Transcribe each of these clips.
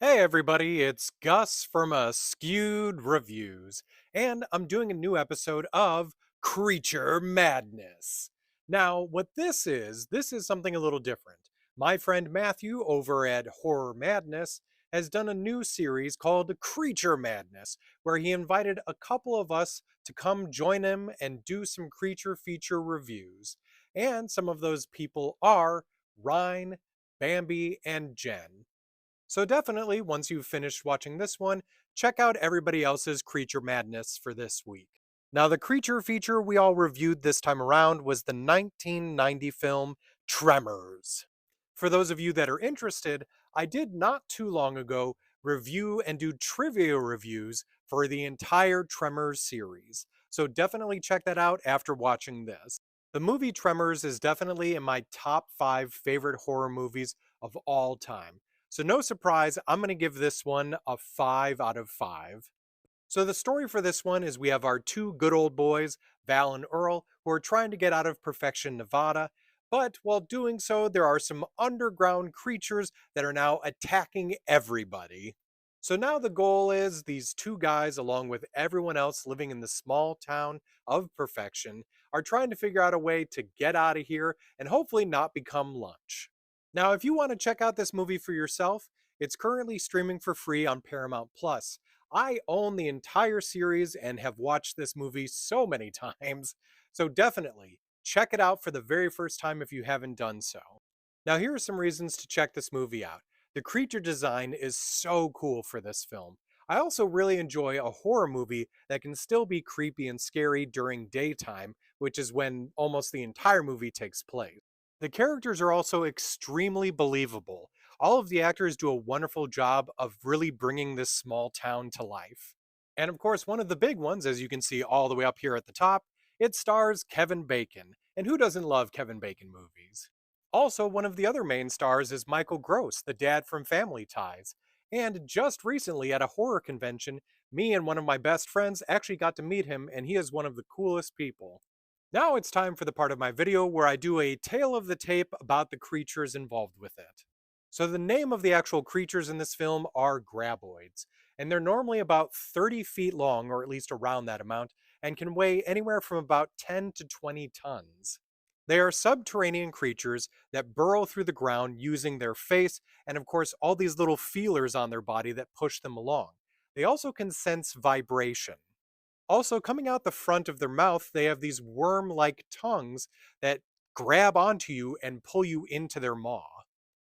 Hey everybody, it's Gus from Askewed Reviews, and I'm doing a new episode of Creature Madness. Now, what this is something a little different. My friend Matthew over at Horror Madness has done a new series called Creature Madness, where he invited a couple of us to come join him and do some creature feature reviews. And some of those people are Ryan, Bambi, and Jen. So definitely, once you've finished watching this one, check out everybody else's Creature Madness for this week. Now, the creature feature we all reviewed this time around was the 1990 film Tremors. For those of you that are interested, I did not too long ago review and do trivia reviews for the entire Tremors series. So definitely check that out after watching this. The movie Tremors is definitely in my top 5 favorite horror movies of all time. So no surprise, I'm going to give this one a 5 out of 5. So the story for this one is we have our two good old boys, Val and Earl, who are trying to get out of Perfection, Nevada. But while doing so, there are some underground creatures that are now attacking everybody. So now the goal is these two guys, along with everyone else living in the small town of Perfection, are trying to figure out a way to get out of here and hopefully not become lunch. Now, if you want to check out this movie for yourself, it's currently streaming for free on Paramount Plus. I own the entire series and have watched this movie so many times, so definitely check it out for the very first time if you haven't done so. Now, here are some reasons to check this movie out. The creature design is so cool for this film. I also really enjoy a horror movie that can still be creepy and scary during daytime, which is when almost the entire movie takes place. The characters are also extremely believable. All of the actors do a wonderful job of really bringing this small town to life. And of course, one of the big ones, as you can see all the way up here at the top, it stars Kevin Bacon. And who doesn't love Kevin Bacon movies? Also, one of the other main stars is Michael Gross, the dad from Family Ties. And just recently at a horror convention, me and one of my best friends actually got to meet him, and he is one of the coolest people. Now it's time for the part of my video where I do a tale of the tape about the creatures involved with it. So the name of the actual creatures in this film are graboids, and they're normally about 30 feet long, or at least around that amount, and can weigh anywhere from about 10 to 20 tons. They are subterranean creatures that burrow through the ground using their face and of course all these little feelers on their body that push them along. They also can sense vibration. Also, coming out the front of their mouth, they have these worm like tongues that grab onto you and pull you into their maw.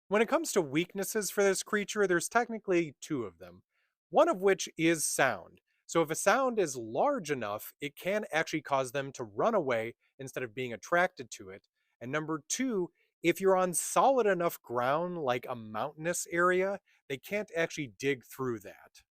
When it comes to weaknesses for this creature, there's technically two of them. One of which is sound. So, if a sound is large enough, it can actually cause them to run away instead of being attracted to it. And number two, if you're on solid enough ground, like a mountainous area, they can't actually dig through that.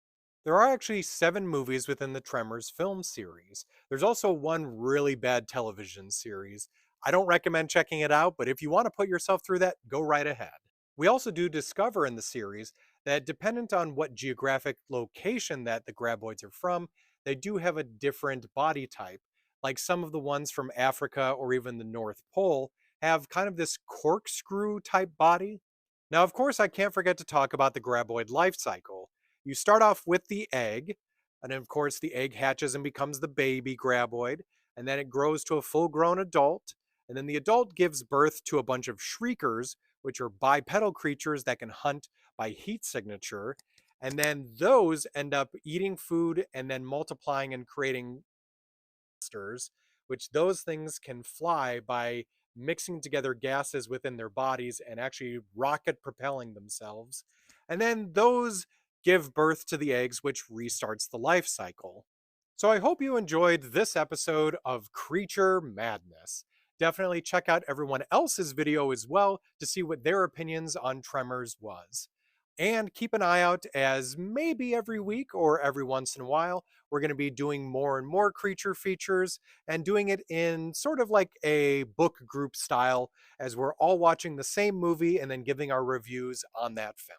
There are actually 7 movies within the Tremors film series. There's also one really bad television series. I don't recommend checking it out, but if you want to put yourself through that, go right ahead. We also do discover in the series that dependent on what geographic location that the graboids are from, they do have a different body type. Like some of the ones from Africa or even the North Pole have kind of this corkscrew type body. Now, of course, I can't forget to talk about the graboid life cycle. You start off with the egg, and of course, the egg hatches and becomes the baby graboid, and then it grows to a full grown adult, and then the adult gives birth to a bunch of shriekers, which are bipedal creatures that can hunt by heat signature, and then those end up eating food and then multiplying and creating monsters, which those things can fly by mixing together gases within their bodies and actually rocket propelling themselves. And then those give birth to the eggs, which restarts the life cycle. So I hope you enjoyed this episode of Creature Madness. Definitely check out everyone else's video as well to see what their opinions on Tremors was. And keep an eye out as maybe every week or every once in a while, we're going to be doing more and more creature features and doing it in sort of like a book group style as we're all watching the same movie and then giving our reviews on that film.